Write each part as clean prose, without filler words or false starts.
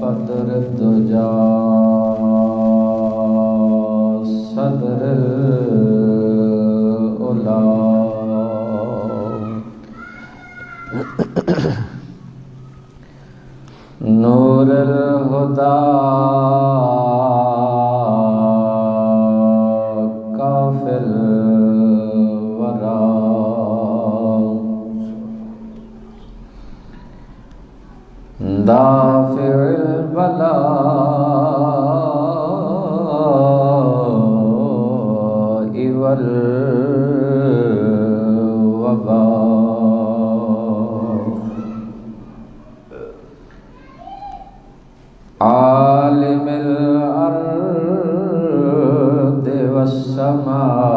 بدر الدجى صدر الأولى نور الهدى كافي الورى دافع البلاء والوباء عالم الأرض والسماء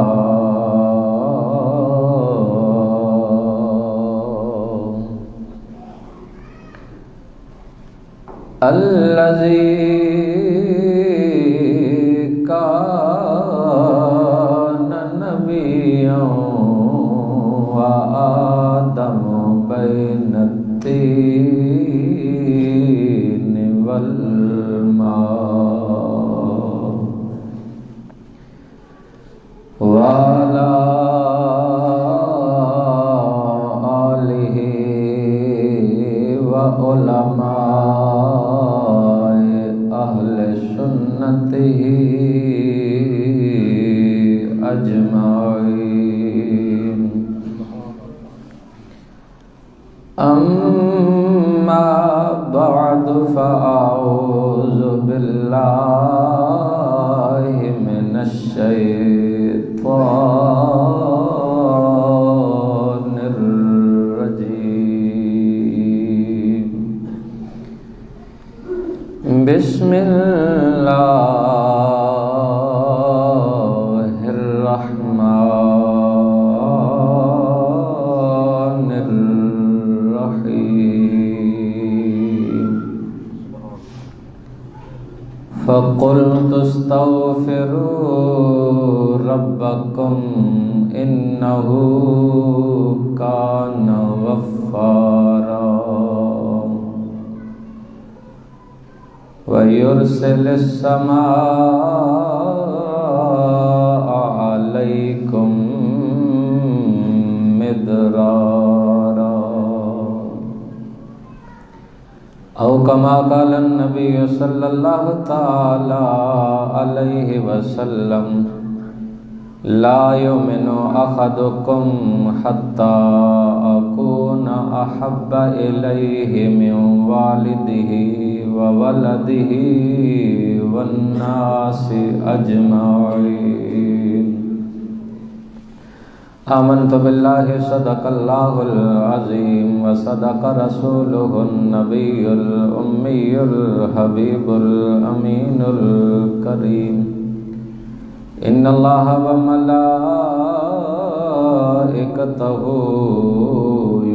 الذي كان نبيا وآدم بين الطين والماء وعلى آله وعلماء أهل سنته أجمعين أما بعد فأعوذ بالله من الشيطان الرجيم بسم الله الرحمن الرحيم فقلت استغفروا ربكم إنه كان غفارا ويرسل السماء عليكم مدرارا أو كما قال النبي صلى الله تعالى عليه وسلم لا يؤمن أحدكم حتى أكون أحب إليه من والده وولده والناس أجمعين آمنت بالله صدق الله العظيم وصدق رسوله النبي الأمي الحبيب الأمين الكريم إن الله وملائكته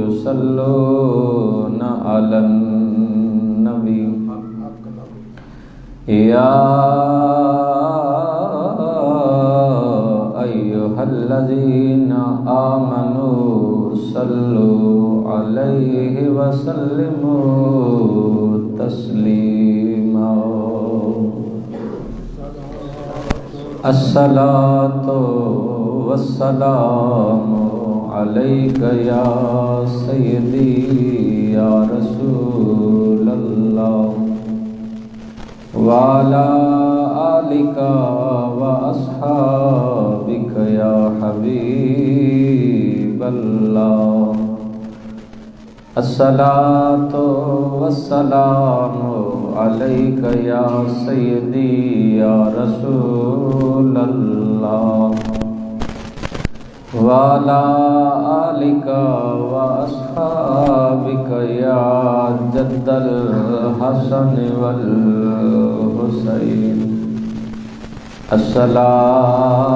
يصلون على النبي يا أيها الذين آمنوا صلوا عليه وسلموا تسليما الصلاة والسلام عليك يا سيدي يا رسول الله وعلى آلك وأصحابك يا حبيب الله الصلاة والسلام عليك يا سيدي يا رسول الله وعلى آلك وأصحابك يا جد الحسن والحسين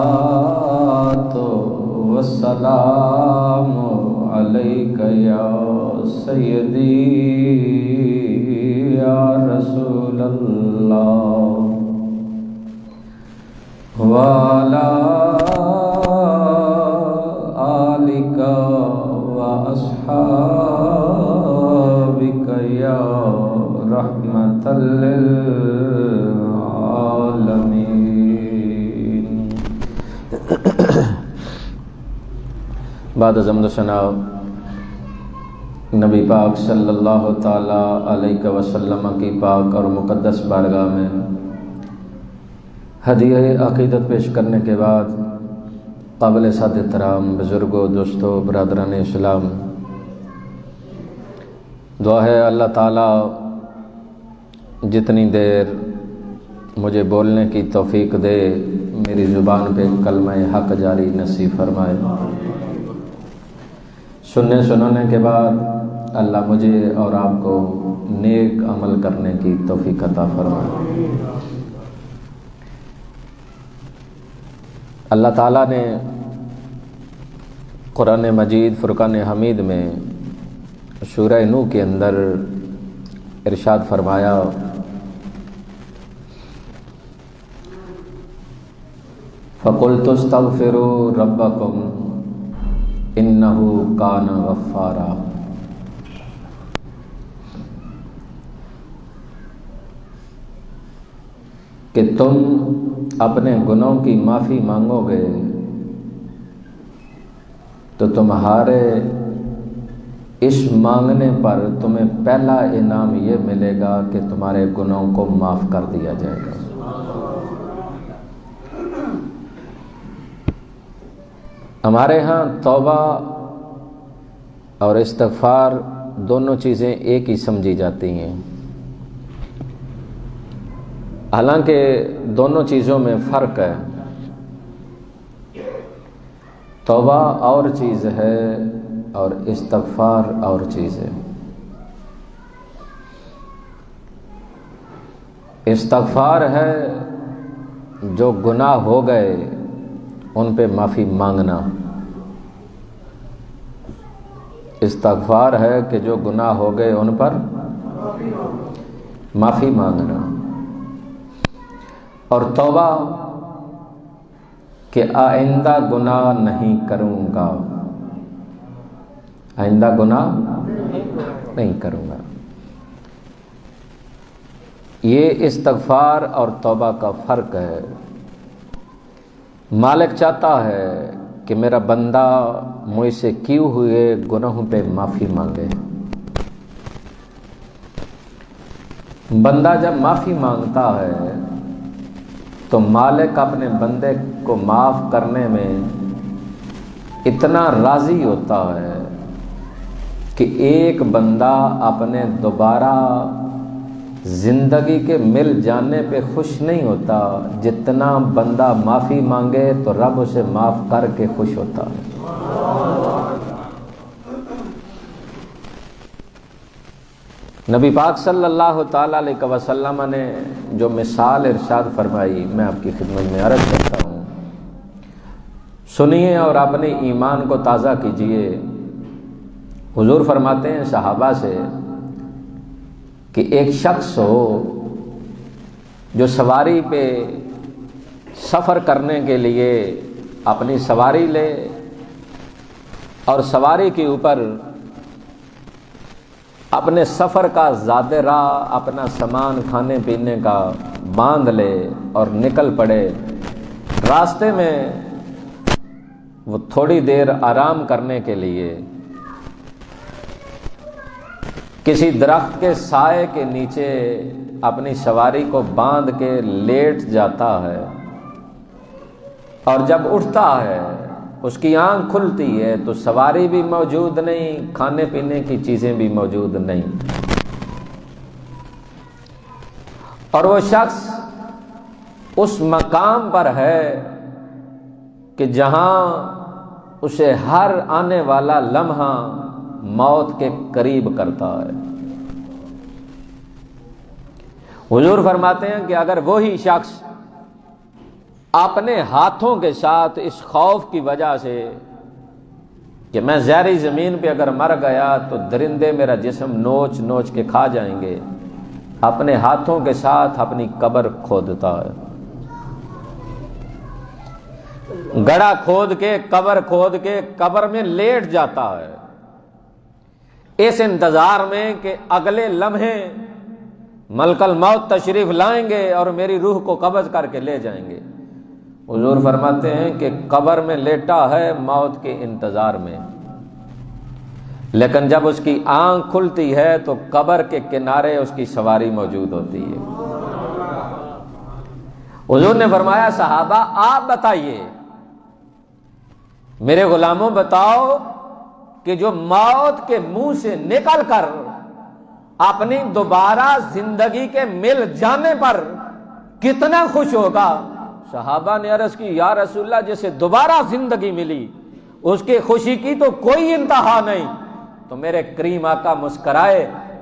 الصلاة والسلام عليك يا سيدي يا رسول الله وعلى آلك وأصحابك للعالمين بعد از حمد و ثنا نبی پاک صلی اللہ تعالی علیہ وسلم کی پاک اور مقدس بارگاہ میں ہدیہ عقیدت پیش کرنے کے بعد قابل صد احترام بزرگوں، دوستوں، برادران اسلام، دعا ہے اللہ تعالیٰ جتنی دیر مجھے بولنے کی توفیق دے میری زبان پہ کلمہ حق جاری نصیب فرمائے۔ سننے سنانے کے بعد اللہ مجھے اور آپ کو نیک عمل کرنے کی توفیق عطا فرمائے۔ اللہ تعالیٰ نے قرآن مجید فرقان حمید میں سورہ نوح کے اندر ارشاد فرمایا، فَقُلْتُ اسْتَغْفِرُوا رَبَّكُمْ إِنَّهُ كَانَ غَفَّارًا، کہ تم اپنے گناہوں کی معافی مانگو گے تو تمہارے اس مانگنے پر تمہیں پہلا انعام یہ ملے گا کہ تمہارے گناہوں کو معاف کر دیا جائے گا۔ ہمارے ہاں توبہ اور استغفار دونوں چیزیں ایک ہی سمجھی جاتی ہیں، حالانکہ دونوں چیزوں میں فرق ہے۔ توبہ اور چیز ہے اور استغفار اور چیز ہے۔ استغفار ہے جو گناہ ہو گئے ان پہ معافی مانگنا، استغفار ہے کہ جو گناہ ہو گئے ان پر معافی مانگنا، اور توبہ کہ آئندہ گناہ نہیں کروں گا، آئندہ گناہ نہیں کروں گا۔ یہ استغفار اور توبہ کا فرق ہے۔ مالک چاہتا ہے کہ میرا بندہ مجھ سے کیے ہوئے گناہوں پہ معافی مانگے۔ بندہ جب معافی مانگتا ہے تو مالک اپنے بندے کو معاف کرنے میں اتنا راضی ہوتا ہے کہ ایک بندہ اپنے دوبارہ زندگی کے مل جانے پہ خوش نہیں ہوتا جتنا بندہ معافی مانگے تو رب اسے معاف کر کے خوش ہوتا ہے۔ نبی پاک صلی اللہ تعالی علیہ وسلم نے جو مثال ارشاد فرمائی میں آپ کی خدمت میں عرض کرتا ہوں، سنیے اور اپنے ایمان کو تازہ کیجیے۔ حضور فرماتے ہیں صحابہ سے کہ ایک شخص ہو جو سواری پہ سفر کرنے کے لیے اپنی سواری لے اور سواری کے اوپر اپنے سفر کا زیادہ راہ اپنا سامان کھانے پینے کا باندھ لے اور نکل پڑے۔ راستے میں وہ تھوڑی دیر آرام کرنے کے لیے کسی درخت کے سائے کے نیچے اپنی سواری کو باندھ کے لیٹ جاتا ہے، اور جب اٹھتا ہے اس کی آنکھ کھلتی ہے تو سواری بھی موجود نہیں، کھانے پینے کی چیزیں بھی موجود نہیں، اور وہ شخص اس مقام پر ہے کہ جہاں اسے ہر آنے والا لمحہ موت کے قریب کرتا ہے۔ حضور فرماتے ہیں کہ اگر وہی شخص اپنے ہاتھوں کے ساتھ اس خوف کی وجہ سے کہ میں زہری زمین پہ اگر مر گیا تو درندے میرا جسم نوچ نوچ کے کھا جائیں گے، اپنے ہاتھوں کے ساتھ اپنی قبر کھودتا ہے، گڑھا کھود کے قبر میں لیٹ جاتا ہے، اس انتظار میں کہ اگلے لمحے ملک الموت تشریف لائیں گے اور میری روح کو قبض کر کے لے جائیں گے۔ حضور فرماتے ہیں کہ قبر میں لیٹا ہے موت کے انتظار میں، لیکن جب اس کی آنکھ کھلتی ہے تو قبر کے کنارے اس کی سواری موجود ہوتی ہے۔ حضور نے فرمایا صحابہ آپ بتائیے، میرے غلاموں بتاؤ کہ جو موت کے منہ سے نکل کر اپنی دوبارہ زندگی کے مل جانے پر کتنا خوش ہوگا۔ صحابہ نے عرض کی یا رسول اللہ جسے دوبارہ زندگی ملی اس کی خوشی کی تو کوئی انتہا نہیں۔ تو میرے کریم آقا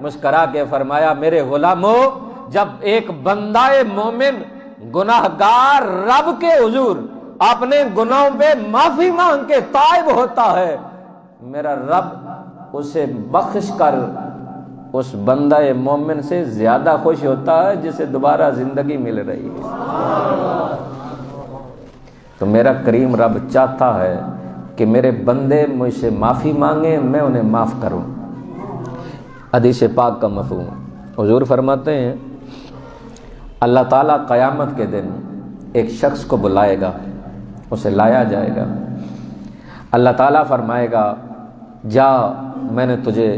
مسکرا کے فرمایا میرے غلاموں، جب ایک بندہ مومن گناہگار رب کے حضور اپنے گناہوں پہ معافی مانگ کے تائب ہوتا ہے، میرا رب اسے بخش کر اس بندہ مومن سے زیادہ خوش ہوتا ہے جسے دوبارہ زندگی مل رہی ہے۔ تو میرا کریم رب چاہتا ہے کہ میرے بندے مجھ سے معافی مانگیں، میں انہیں معاف کروں۔ حدیث پاک کا مفہوم حضور فرماتے ہیں اللہ تعالیٰ قیامت کے دن ایک شخص کو بلائے گا، اسے لایا جائے گا، اللہ تعالیٰ فرمائے گا جا میں نے تجھے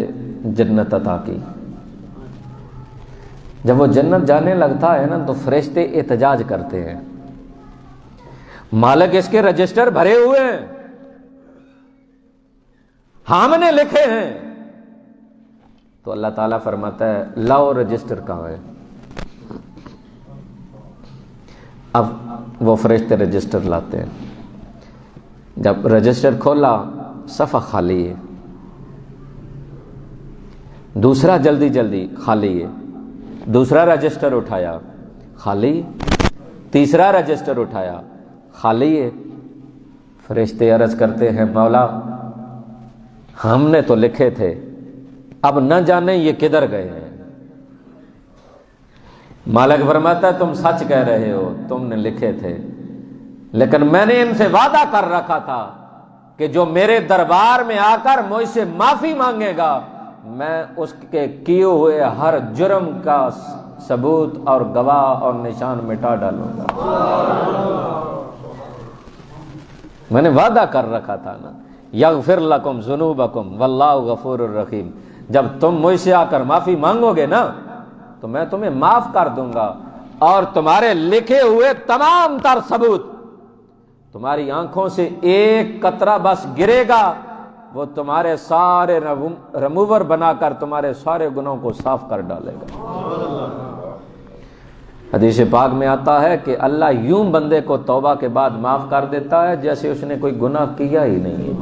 جنت عطا کی۔ جب وہ جنت جانے لگتا ہے نا تو فرشتے احتجاج کرتے ہیں، مالک اس کے رجسٹر بھرے ہوئے ہیں، ہم نے لکھے ہیں۔ تو اللہ تعالیٰ فرماتا ہے لاؤ رجسٹر کہاں ہے؟ اب وہ فرشتے رجسٹر لاتے ہیں، جب رجسٹر کھولا صفحہ خالی ہے، دوسرا جلدی خالی ہے، دوسرا رجسٹر اٹھایا خالی، تیسرا رجسٹر اٹھایا خالی ہے۔ فرشتے عرض کرتے ہیں مولا ہم نے تو لکھے تھے، اب نہ جانے یہ کدھر گئے ہیں۔ مالک فرماتا ہے تم سچ کہہ رہے ہو، تم نے لکھے تھے، لیکن میں نے ان سے وعدہ کر رکھا تھا کہ جو میرے دربار میں آ کر مجھ سے معافی مانگے گا میں اس کے کیے ہوئے ہر جرم کا ثبوت اور گواہ اور نشان مٹا ڈالوں گا۔ میں نے وعدہ کر رکھا تھا نا، یغفر لکم ذنوبکم واللہ غفور الرحیم، جب تم مجھ سے آ کر معافی مانگو گے نا تو میں تمہیں معاف کر دوں گا، اور تمہارے لکھے ہوئے تمام تر ثبوت، تمہاری آنکھوں سے ایک قطرہ بس گرے گا وہ تمہارے سارے ریموور بنا کر تمہارے سارے گناہوں کو صاف کر ڈالے گا۔ حدیث پاک میں آتا ہے کہ اللہ یوں بندے کو توبہ کے بعد معاف کر دیتا ہے جیسے اس نے کوئی گناہ کیا ہی نہیں ہے۔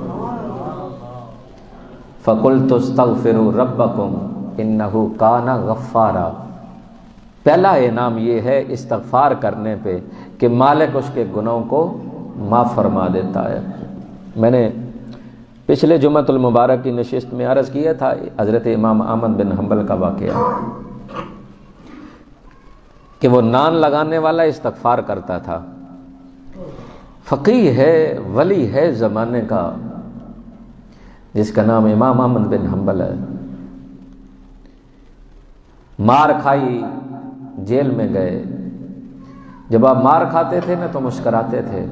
فَقُلْتُ اسْتَغْفِرُوا رَبَّكُمْ إِنَّهُ كَانَ غَفَّارًا، پہلا انعام یہ ہے استغفار کرنے پہ کہ مالک اس کے گناہوں کو معاف فرما دیتا ہے۔ میں نے پچھلے جمعۃ المبارک کی نشست میں عرض کیا تھا حضرت امام احمد بن حنبل کا واقعہ کہ وہ نان لگانے والا استغفار کرتا تھا، فقیہ ہے، ولی ہے زمانے کا، جس کا نام امام احمد بن حنبل ہے۔ مار کھائی، جیل میں گئے، جب آپ مار کھاتے تھے نا تو مسکراتے تھے۔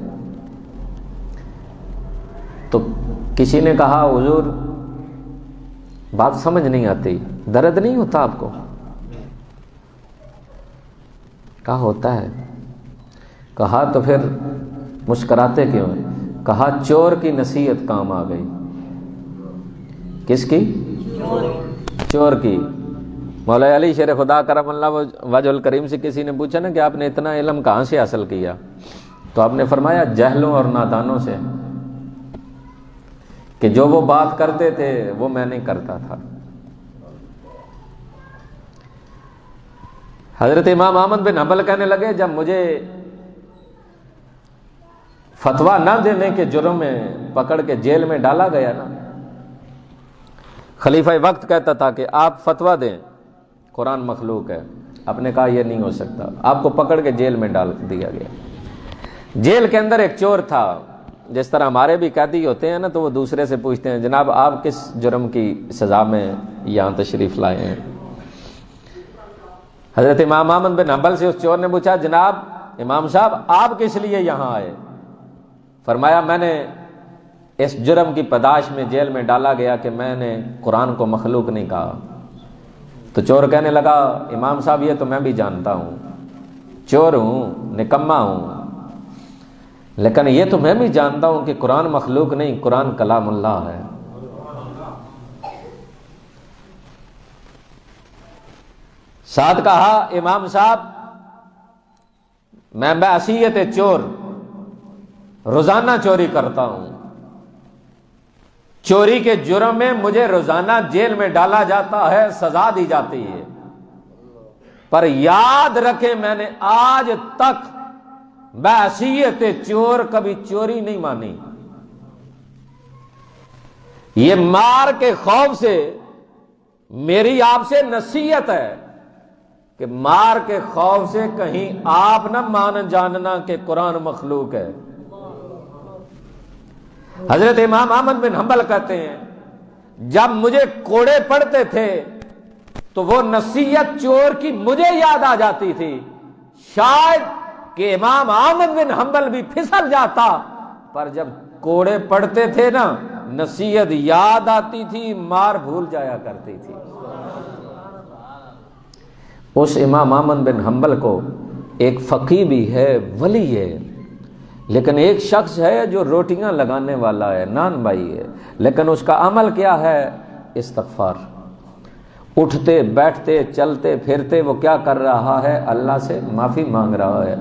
تو کسی نے کہا حضور بات سمجھ نہیں آتی، درد نہیں ہوتا آپ کو؟ کہا ہوتا ہے۔ کہا تو پھر مسکراتے کیوں ہیں؟ کہا چور کی نصیحت کام آ گئی۔ کس کی؟ چور کی۔ مولا علی شیر خدا کرم اللہ وجہ الکریم سے کسی نے پوچھا نا کہ آپ نے اتنا علم کہاں سے حاصل کیا؟ تو آپ نے فرمایا جہلوں اور نادانوں سے، کہ جو وہ بات کرتے تھے وہ میں نہیں کرتا تھا۔ حضرت امام احمد بن حنبل کہنے لگے جب مجھے فتویٰ نہ دینے کے جرم میں پکڑ کے جیل میں ڈالا گیا نا، خلیفہ وقت کہتا تھا کہ آپ فتویٰ دیں، قرآن مخلوق ہے، آپ نے کہا یہ نہیں ہو سکتا، آپ کو پکڑ کے جیل میں ڈال دیا گیا۔ جیل کے اندر ایک چور تھا، جس طرح ہمارے بھی قیدی ہوتے ہیں نا تو وہ دوسرے سے پوچھتے ہیں جناب آپ کس جرم کی سزا میں یہاں تشریف لائے ہیں؟ حضرت امام احمد بن حنبل سے اس چور نے پوچھا جناب امام صاحب آپ کس لیے یہاں آئے؟ فرمایا میں نے اس جرم کی پاداش میں جیل میں ڈالا گیا کہ میں نے قرآن کو مخلوق نہیں کہا۔ تو چور کہنے لگا امام صاحب یہ تو میں بھی جانتا ہوں، چور ہوں، نکما ہوں، لیکن یہ تو میں بھی جانتا ہوں کہ قرآن مخلوق نہیں، قرآن کلام اللہ ہے۔ ساتھ کہا امام صاحب میں بحیثیت چور روزانہ چوری کرتا ہوں، چوری کے جرم میں مجھے روزانہ جیل میں ڈالا جاتا ہے، سزا دی جاتی ہے، پر یاد رکھیں میں نے آج تک بحیثیت چور کبھی چوری نہیں مانی۔ یہ مار کے خوف سے میری آپ سے نصیحت ہے کہ مار کے خوف سے کہیں آپ نہ مان جاننا کہ قرآن مخلوق ہے۔ حضرت امام احمد بن حنبل کہتے ہیں جب مجھے کوڑے پڑتے تھے تو وہ نصیحت چور کی مجھے یاد آ جاتی تھی، شاید کہ امام احمد بن حنبل بھی پھسل جاتا، پر جب کوڑے پڑتے تھے نا نصیحت یاد آتی تھی، مار بھول جایا کرتی تھی۔ اس امام احمد بن حنبل کو ایک فقیہ بھی ہے، ولی ہے، لیکن ایک شخص ہے جو روٹیاں لگانے والا ہے، نان بھائی ہے، لیکن اس کا عمل کیا ہے؟ استغفار۔ اٹھتے بیٹھتے چلتے پھرتے وہ کیا کر رہا ہے؟ اللہ سے معافی مانگ رہا ہے۔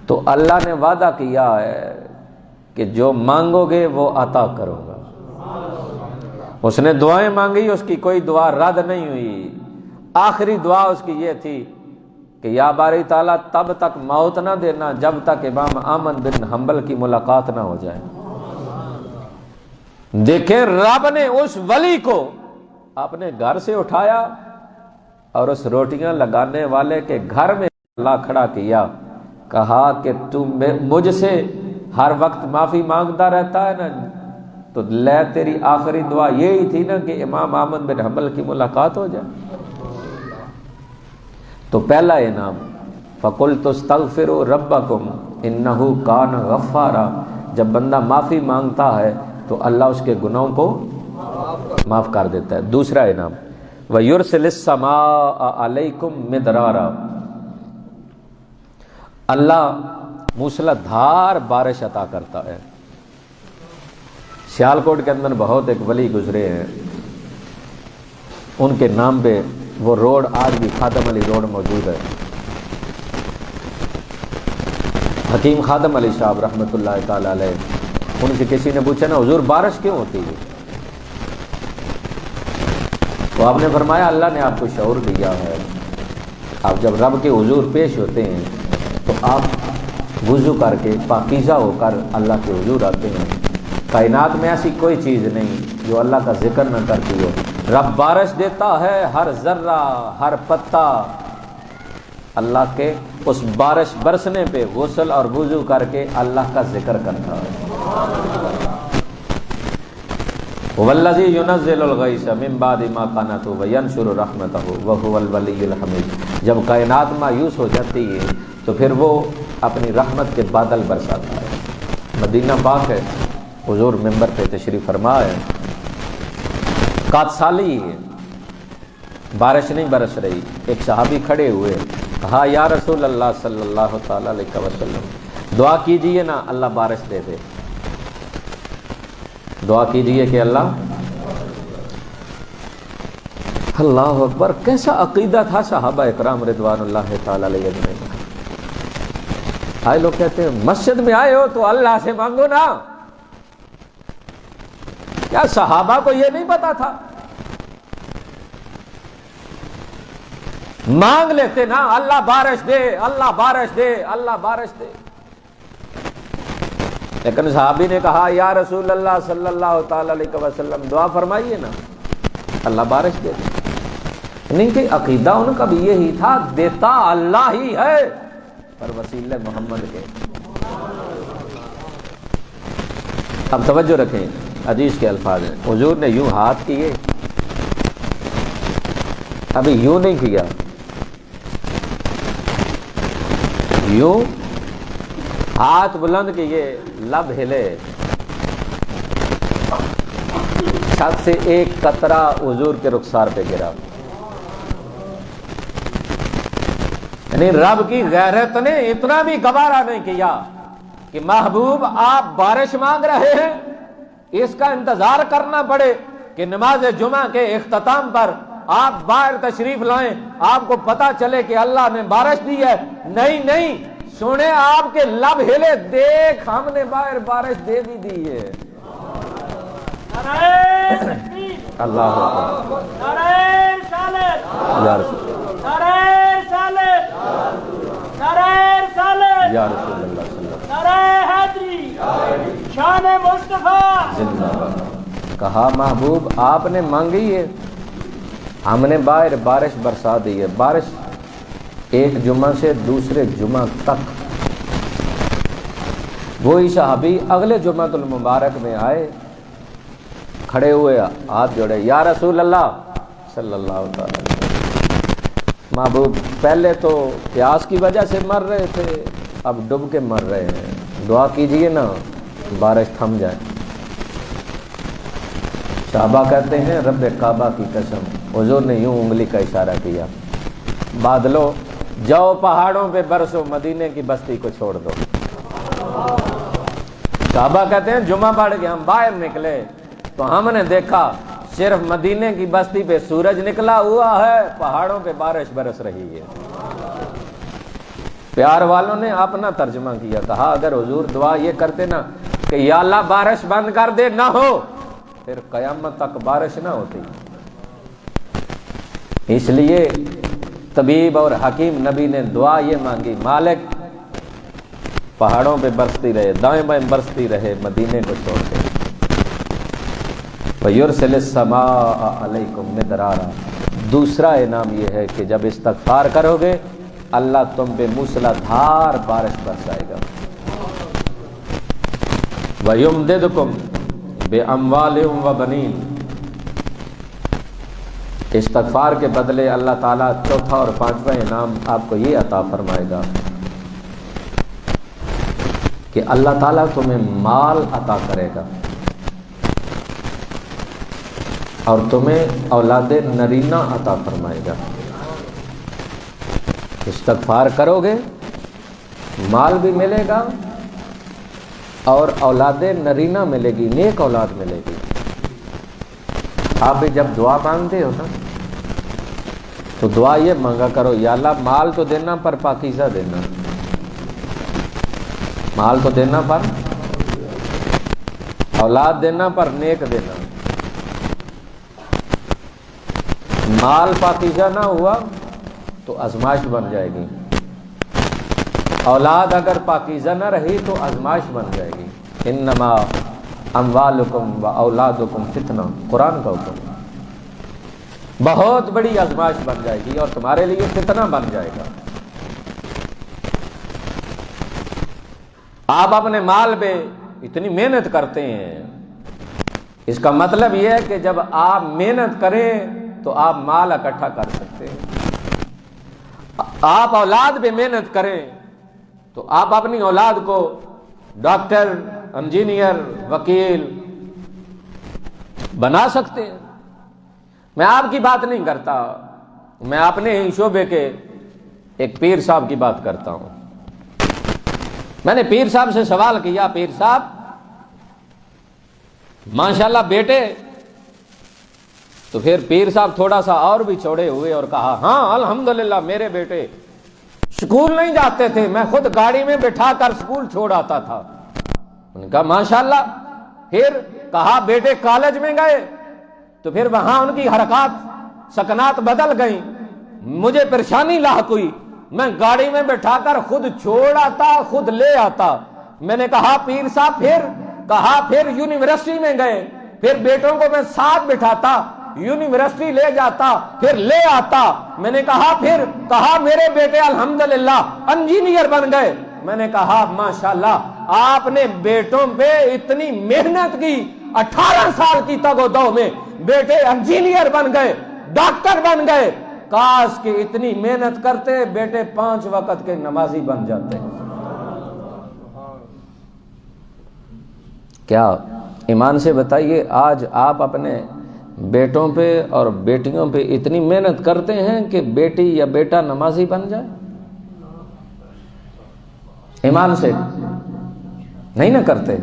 تو اللہ نے وعدہ کیا ہے کہ جو مانگو گے وہ عطا کروں گا۔ اس نے دعائیں مانگی، اس کی کوئی دعا رد نہیں ہوئی۔ آخری دعا اس کی یہ تھی کہ یا باری تعالیٰ تب تک موت نہ دینا جب تک امام احمد بن حنبل کی ملاقات نہ ہو جائے۔ دیکھیں رب نے اس ولی کو اپنے گھر سے اٹھایا اور اس روٹیاں لگانے والے کے گھر میں اللہ کھڑا کیا، کہا کہ تم مجھ سے ہر وقت معافی مانگتا رہتا ہے نا، تو لے تیری آخری دعا یہی تھی نا کہ امام احمد بن حنبل کی ملاقات ہو جائے۔ تو پہلا انعام فَقُلْتُ اسْتَغْفِرُوا رَبَّكُمْ إِنَّهُ كَانَ غَفَّارًا، جب بندہ معافی مانگتا ہے تو اللہ اس کے گناہوں کو معاف کر دیتا ہے۔ دوسرا انعام وَيُرْسِلِ السَّمَاءَ عَلَيْكُمْ مِدْرَارًا، اللہ موسلا دھار بارش عطا کرتا ہے۔ سیالکوٹ کے اندر بہت ایک ولی گزرے ہیں، ان کے نام پہ وہ روڈ آج بھی خادم علی روڈ موجود ہے۔ حکیم خادم علی صاحب رحمۃ اللہ تعالی علیہ، ان سے کسی نے پوچھا نا حضور بارش کیوں ہوتی ہے؟ تو آپ نے فرمایا اللہ نے آپ کو شعور دیا ہے، آپ جب رب کے حضور پیش ہوتے ہیں تو آپ وضو کر کے پاکیزہ ہو کر اللہ کے حضور آتے ہیں۔ کائنات میں ایسی کوئی چیز نہیں جو اللہ کا ذکر نہ کرتی ہو۔ رب بارش دیتا ہے، ہر ذرہ ہر پتا اللہ کے اس بارش برسنے پہ غسل اور وضو کر کے اللہ کا ذکر کرتا ہے۔ والذی ینزل الغیث من بعد ما قنطوا وینشر رحمتہ وہو الولی الحمید، جب کائنات مایوس ہو جاتی ہے تو پھر وہ اپنی رحمت کے بادل برساتا ہے۔ مدینہ پاک ہے، حضور ممبر پہ تشریف فرما ہے، قادسالی ہے، بارش نہیں برس رہی، ایک صحابی کھڑے ہوئے، کہا یا رسول اللہ صلی اللہ تعالی علیہ وسلم دعا کیجئے نا اللہ بارش دے دے، دعا کیجئے کہ اللہ اکبر۔ کیسا عقیدہ تھا صحابہ اکرام رضوان اللہ تعالی علیہ اجمعین۔ آئے لوگ کہتے ہیں مسجد میں آئے ہو تو اللہ سے مانگو نا، کیا صحابہ کو یہ نہیں پتا تھا؟ مانگ لیتے نا اللہ بارش دے، اللہ بارش دے، اللہ بارش دے، لیکن صحابی نے کہا یا رسول اللہ صلی اللہ تعالی علیہ وسلم دعا فرمائیے نا اللہ بارش دے دے۔ نہیں کہ عقیدہ ان کا بھی یہی تھا، دیتا اللہ ہی ہے پر وسیلہ محمد کے۔ اب توجہ رکھیں، حدیث کے الفاظ ہیں، حضور نے یوں ہاتھ کیے، ابھی یوں نہیں کیا، یوں ہاتھ بلند کیے، لب ہلے، چھت سے ایک قطرہ حضور کے رخسار پہ گرا۔ یعنی رب کی غیرت نے اتنا بھی گوارا نہیں کیا کہ محبوب آپ بارش مانگ رہے ہیں، اس کا انتظار کرنا پڑے کہ نماز جمعہ کے اختتام پر آپ باہر تشریف لائیں، آپ کو پتا چلے کہ اللہ نے بارش دی ہے۔ نہیں نہیں، سنیں آپ کے لب ہلے، دیکھ ہم نے باہر بارش دے بھی دی ہے۔ اللہ اکبر، یا رسول یا رسول اللہ صلی اللہ علیہ وسلم۔ کہا محبوب آپ نے مانگی ہے، ہم نے باہر بارش برسا دی ہے، بارش ایک جمعہ سے دوسرے جمعہ تک۔ وہی صحابی اگلے جمعہ المبارک میں آئے، کھڑے ہوئے ہاتھ جوڑے، یا رسول اللہ صلی اللہ علیہ وسلم، محبوب پہلے تو پیاس کی وجہ سے مر رہے تھے، اب ڈوب کے مر رہے ہیں، دعا کیجئے نا بارش تھم جائے۔ صحابہ کہتے ہیں رب کعبہ کی قسم، حضور نے یوں انگلی کا اشارہ کیا، بادلو جاؤ پہاڑوں پہ برسو، مدینے کی بستی کو چھوڑ دو۔ صحابہ کہتے ہیں جمعہ پڑھ کے ہم باہر نکلے تو ہم نے دیکھا صرف مدینے کی بستی پہ سورج نکلا ہوا ہے، پہاڑوں پہ بارش برس رہی ہے۔ پیار والوں نے اپنا ترجمہ کیا، کہا اگر حضور دعا یہ کرتے نا کہ یا اللہ بارش بند کر دے، نہ ہو، پھر قیامت تک بارش نہ ہوتی۔ اس لیے طبیب اور حکیم نبی نے دعا یہ مانگی، مالک پہاڑوں پہ برستی رہے، دائیں بائیں برستی رہے، مدینے کو چھوڑ دے۔ وَيُرْسِلِ السَّمَاءَ عَلَيْكُمْ مِدْرَارًا، دوسرا انعام یہ ہے کہ جب استغفار کرو گے اللہ تم پہ موسلا دھار بارش برسائے گا۔ وَيُمْدِدْكُمْ بِأَمْوَالٍ وَبَنِينَ، استغفار کے بدلے اللہ تعالیٰ چوتھا اور پانچواں انعام آپ کو یہ عطا فرمائے گا کہ اللہ تعالیٰ تمہیں مال عطا کرے گا اور تمہیں اولاد نرینہ عطا فرمائے گا۔ استغفار کرو گے مال بھی ملے گا اور اولاد نرینہ ملے گی، نیک اولاد ملے گی۔ آپ بھی جب دعا مانگتے ہو نا تو دعا یہ مانگا کرو، یا اللہ مال تو دینا پر پاکیزہ دینا، مال تو دینا پر، اولاد دینا پر نیک دینا۔ مال پاکیزہ نہ ہوا تو آزمائش بن جائے گی، اولاد اگر پاکیزہ نہ رہی تو آزمائش بن جائے گی۔ انما اموالکم و اولادکم فتنہ، قرآن کا حکم، بہت بڑی آزمائش بن جائے گی اور تمہارے لیے فتنہ بن جائے گا۔ آپ اپنے مال پہ اتنی محنت کرتے ہیں، اس کا مطلب یہ ہے کہ جب آپ محنت کریں تو آپ مال اکٹھا کر سکتے ہیں۔ آپ اولاد پہ محنت کریں تو آپ اپنی اولاد کو ڈاکٹر، انجینئر، وکیل بنا سکتے ہیں۔ میں آپ کی بات نہیں کرتا، میں اپنے ہی شعبے کے ایک پیر صاحب کی بات کرتا ہوں۔ میں نے پیر صاحب سے سوال کیا، پیر صاحب ماشاءاللہ بیٹے، تو پھر پیر صاحب تھوڑا سا اور بھی چوڑے ہوئے اور کہا ہاں الحمدللہ میرے بیٹے سکول نہیں جاتے تھے، میں خود گاڑی میں بٹھا کر سکول چھوڑ آتا تھا۔ میں نے کہا ماشاءاللہ۔ پھر کہا بیٹے کالج میں گئے تو پھر وہاں ان کی حرکات سکنات بدل گئیں، مجھے پریشانی لاحق ہوئی، میں گاڑی میں بٹھا کر خود چھوڑ آتا، خود لے آتا۔ میں نے کہا پیر صاحب پھر؟ کہا پھر یونیورسٹی میں گئے، پھر بیٹوں کو میں ساتھ بٹھاتا، یونیورسٹی لے جاتا، پھر لے آتا۔ میں نے کہا پھر؟ کہا میرے بیٹے الحمدللہ انجینئر بن گئے۔ میں نے کہا ماشاءاللہ، آپ نے بیٹوں پہ اتنی محنت کی، 18 سال کی تگ و دو میں بیٹے انجینئر بن گئے، ڈاکٹر بن گئے، کاش کہ اتنی محنت کرتے بیٹے 5 وقت کے نمازی بن جاتے. کیا ایمان سے بتائیے آج آپ اپنے بیٹوں پہ اور بیٹیوں پہ اتنی محنت کرتے ہیں کہ بیٹی یا بیٹا نمازی بن جائے؟ ایمان سے نہیں نہ کرتے.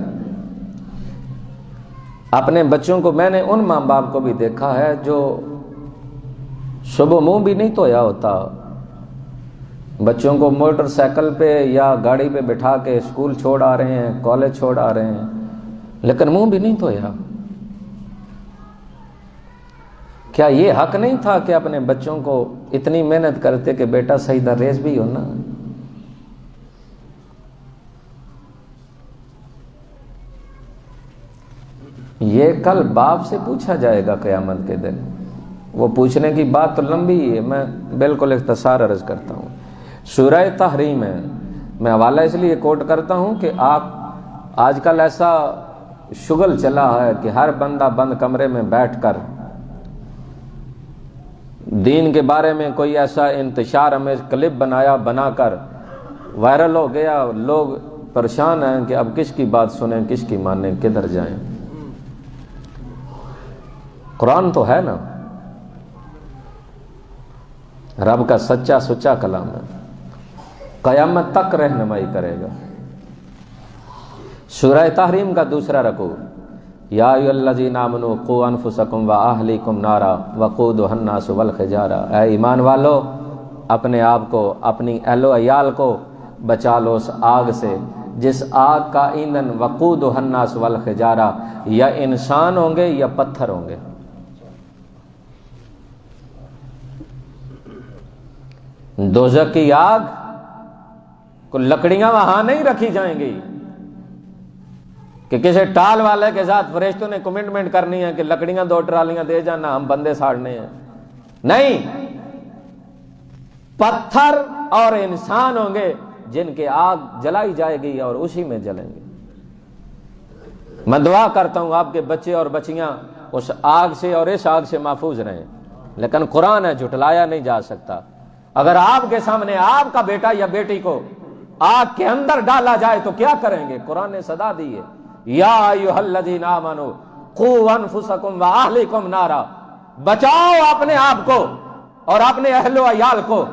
اپنے بچوں کو میں نے ان ماں باپ کو بھی دیکھا ہے جو صبح منہ بھی نہیں دھویا ہوتا، بچوں کو موٹر سائیکل پہ یا گاڑی پہ بٹھا کے اسکول چھوڑ آ رہے ہیں، کالج چھوڑ آ رہے ہیں، لیکن منہ بھی نہیں دھویا. کیا یہ حق نہیں تھا کہ اپنے بچوں کو اتنی محنت کرتے کہ بیٹا سجدہ ریز بھی ہو نا؟ یہ کل باپ سے پوچھا جائے گا قیامت کے دن. وہ پوچھنے کی بات تو لمبی ہے، میں بالکل اختصار عرض کرتا ہوں. سورہ تحریم ہے، میں حوالہ اس لیے کوٹ کرتا ہوں کہ آپ آج کل ایسا شغل چلا ہے کہ ہر بندہ بند کمرے میں بیٹھ کر دین کے بارے میں کوئی ایسا انتشار امیز کلپ بنا کر وائرل ہو گیا. لوگ پریشان ہیں کہ اب کس کی بات سنیں، کس کی مانیں، کدھر جائیں. قرآن تو ہے نا، رب کا سچا سچا کلام ہے، قیامت تک رہنمائی کرے گا. سورہ تحریم کا دوسرا رکوع، یا ایھا الذین آمنوا قوا انفسکم واہلیکم نارا وقودھا الناس والحجارہ. اے ایمان والو، اپنے آپ کو، اپنی اہل و عیال کو بچا لو اس آگ سے جس آگ کا ایندھن وقودھا الناس والحجارہ یا انسان ہوں گے یا پتھر ہوں گے. دوزخ کی آگ کو لکڑیاں وہاں نہیں رکھی جائیں گی کہ کسی ٹال والے کے ساتھ فرشتوں نے کمٹمنٹ کرنی ہے کہ لکڑیاں 2 ٹرالیاں دے جانا، ہم بندے ساڑنے ہیں. نہیں، پتھر اور انسان ہوں گے جن کے آگ جلائی جائے گی اور اسی میں جلیں گے. میں دعا کرتا ہوں آپ کے بچے اور بچیاں اس آگ سے اور اس آگ سے محفوظ رہیں. لیکن قرآن ہے، جھٹلایا نہیں جا سکتا. اگر آپ کے سامنے آپ کا بیٹا یا بیٹی کو آگ کے اندر ڈالا جائے تو کیا کریں گے؟ قرآن نے صدا دی ہے، یا ایھا الذین آمنوا قوا انفسکم واہلیکم نارا. بچاؤ اپنے آپ کو اور اپنے اہل و عیال کو.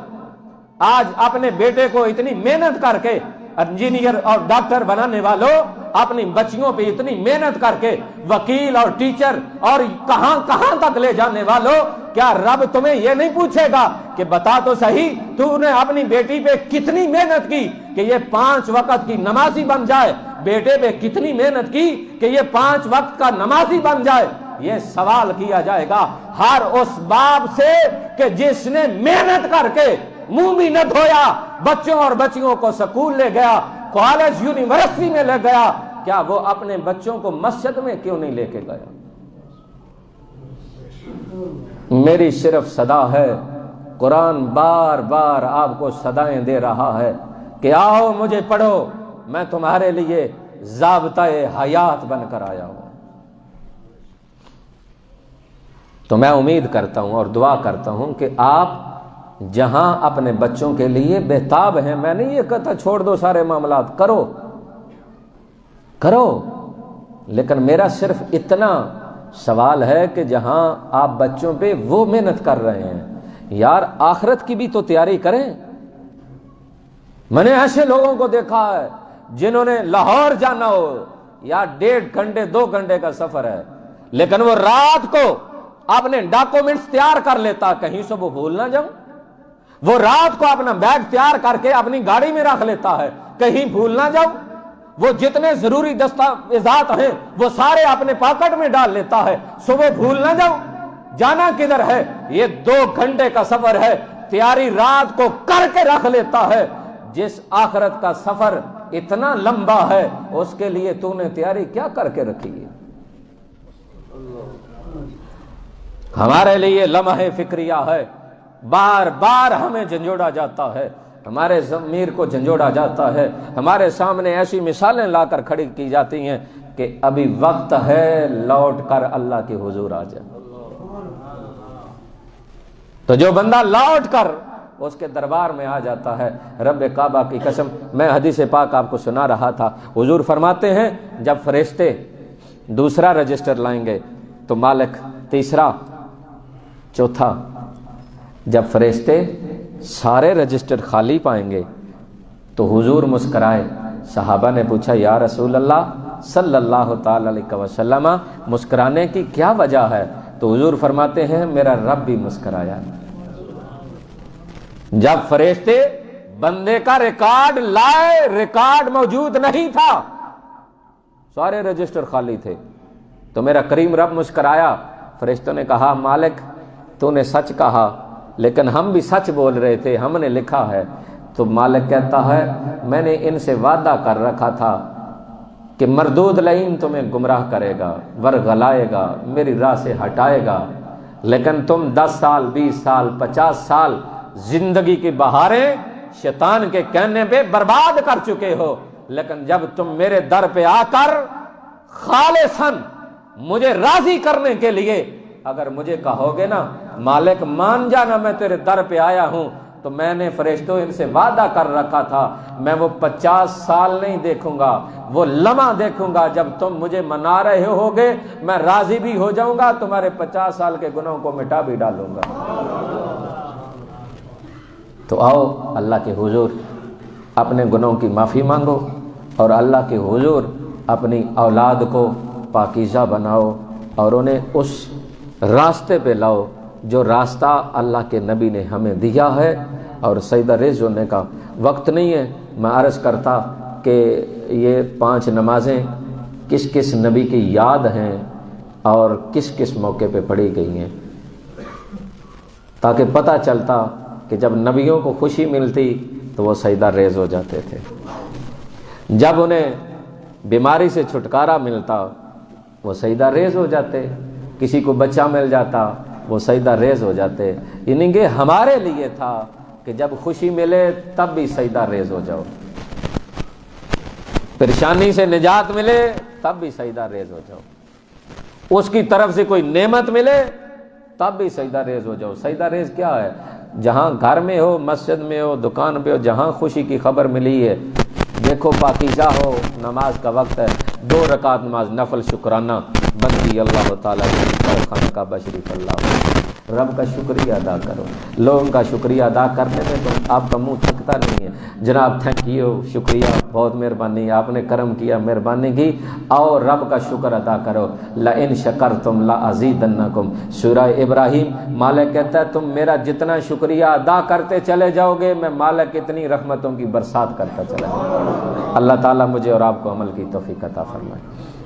آج اپنے بیٹے کو اتنی محنت کر کے انجینئر اور ڈاکٹر بنانے والوں، اپنی بچیوں پہ اتنی محنت کر کے وکیل اور ٹیچر اور کہاں کہاں تک لے جانے والوں، کیا رب تمہیں یہ نہیں پوچھے گا کہ بتا تو صحیح تو نے اپنی بیٹی پہ کتنی محنت کی کہ یہ 5 وقت کی نمازی بن جائے؟ بیٹے پہ کتنی محنت کی کہ یہ 5 وقت کا نمازی بن جائے؟ یہ سوال کیا جائے گا ہر اس باپ سے کہ جس نے محنت کر کے منہ بھی نہ دھویا، بچوں اور بچیوں کو سکول لے گیا، کالج یونیورسٹی میں لے گیا. کیا وہ اپنے بچوں کو مسجد میں کیوں نہیں لے کے گیا؟ میری صرف صدا ہے، قرآن بار بار آپ کو صدائیں دے رہا ہے کہ آؤ مجھے پڑھو، میں تمہارے لیے ضابطۂ حیات بن کر آیا ہوں. تو میں امید کرتا ہوں اور دعا کرتا ہوں کہ آپ جہاں اپنے بچوں کے لیے بہتاب ہیں، میں نہیں یہ کہتا چھوڑ دو سارے معاملات، کرو، لیکن میرا صرف اتنا سوال ہے کہ جہاں آپ بچوں پہ وہ محنت کر رہے ہیں، یار آخرت کی بھی تو تیاری کریں. میں نے ایسے لوگوں کو دیکھا ہے جنہوں نے لاہور جانا ہو یا 1.5 گھنٹے 2 گھنٹے کا سفر ہے، لیکن وہ رات کو اپنے ڈاکومنٹس تیار کر لیتا کہیں سے وہ بھول نہ جاؤں. وہ رات کو اپنا بیگ تیار کر کے اپنی گاڑی میں رکھ لیتا ہے کہیں بھول نہ جاؤں. وہ جتنے ضروری دستاویزات ہیں وہ سارے اپنے پاکٹ میں ڈال لیتا ہے، صبح بھول نہ جاؤں. جانا کدھر ہے؟ یہ 2 گھنٹے کا سفر ہے، تیاری رات کو کر کے رکھ لیتا ہے. جس آخرت کا سفر اتنا لمبا ہے اس کے لیے تو نے تیاری کیا کر کے رکھی ہے؟ ہمارے لیے لمحہ فکریہ ہے، بار بار ہمیں جھنجھوڑا جاتا ہے، ہمارے ضمیر کو جھنجھوڑا جاتا ہے، ہمارے سامنے ایسی مثالیں لا کر کھڑی کی جاتی ہیں کہ ابھی وقت ہے لوٹ کر اللہ کے حضور آ جائے. تو جو بندہ لوٹ کر اس کے دربار میں آ جاتا ہے، رب کعبہ کی قسم، میں حدیث پاک آپ کو سنا رہا تھا، حضور فرماتے ہیں جب فرشتے دوسرا رجسٹر لائیں گے تو مالک تیسرا چوتھا، جب فرشتے سارے رجسٹر خالی پائیں گے تو حضور مسکرائے۔ صحابہ نے پوچھا یا رسول اللہ صلی اللہ تعالی علیہ وسلم مسکرانے کی کیا وجہ ہے؟ تو حضور فرماتے ہیں میرا رب بھی مسکرایا۔ جب فرشتے بندے کا ریکارڈ لائے، ریکارڈ موجود نہیں تھا، سارے رجسٹر خالی تھے، تو میرا کریم رب مسکرایا۔ فرشتوں نے کہا مالک تو نے سچ کہا، لیکن ہم بھی سچ بول رہے تھے، ہم نے لکھا ہے۔ تو مالک کہتا ہے میں نے ان سے وعدہ کر رکھا تھا کہ مردود لعین تمہیں گمراہ کرے گا، ورغلائے گا، میری راہ سے ہٹائے گا، لیکن تم 10 سال 20 سال 50 سال زندگی کی بہاریں شیطان کے کہنے پہ برباد کر چکے ہو، لیکن جب تم میرے در پہ آ کر خالصاً مجھے راضی کرنے کے لیے اگر مجھے کہو گے نا مالک مان جانا میں تیرے در پہ آیا ہوں، تو میں نے فرشتوں ان سے وعدہ کر رکھا تھا میں وہ 50 سال نہیں دیکھوں گا، وہ لمحہ دیکھوں گا جب تم مجھے منا رہے ہوگے، میں راضی بھی ہو جاؤں گا، تمہارے 50 سال کے گناہوں کو مٹا بھی ڈالوں گا۔ تو آؤ اللہ کے حضور اپنے گناہوں کی معافی مانگو اور اللہ کے حضور اپنی اولاد کو پاکیزہ بناؤ اور انہیں اس راستے پہ لاؤ جو راستہ اللہ کے نبی نے ہمیں دیا ہے۔ اور سجدہ ریز ہونے کا وقت نہیں ہے، میں عرض کرتا کہ یہ 5 نمازیں کس کس نبی کی یاد ہیں اور کس کس موقع پہ پڑھی گئی ہیں، تاکہ پتہ چلتا کہ جب نبیوں کو خوشی ملتی تو وہ سجدہ ریز ہو جاتے تھے، جب انہیں بیماری سے چھٹکارا ملتا وہ سجدہ ریز ہو جاتے، کسی کو بچہ مل جاتا وہ سجدہ ریز ہو جاتے۔ یعنی کہ ہمارے لیے تھا کہ جب خوشی ملے تب بھی سجدہ ریز ہو جاؤ، پریشانی سے نجات ملے تب بھی سجدہ ریز ہو جاؤ، اس کی طرف سے کوئی نعمت ملے تب بھی سجدہ ریز ہو جاؤ۔ سجدہ ریز کیا ہے؟ جہاں گھر میں ہو، مسجد میں ہو، دکان پہ ہو، جہاں خوشی کی خبر ملی ہے، دیکھو پاکیزہ ہو، نماز کا وقت ہے، 2 رکعت نماز نفل شکرانہ بندی اللہ تعالیٰ خان کا بشریف اللہ، رب کا شکریہ ادا کرو۔ لوگوں کا شکریہ ادا کرنے میں تو آپ کا منہ تھکتا نہیں ہے، جناب تھینک یو، شکریہ، بہت مہربانی، آپ نے کرم کیا، مہربانی کی، آؤ رب کا شکر ادا کرو۔ لئن شکرتم لازیدنکم، سورہ ابراہیم مالک کہتا ہے تم میرا جتنا شکریہ ادا کرتے چلے جاؤ گے میں مالک اتنی رحمتوں کی برسات کرتا چلا جاؤں گا۔ اللہ تعالیٰ مجھے اور آپ کو عمل کی توفیق عطا فرمائے۔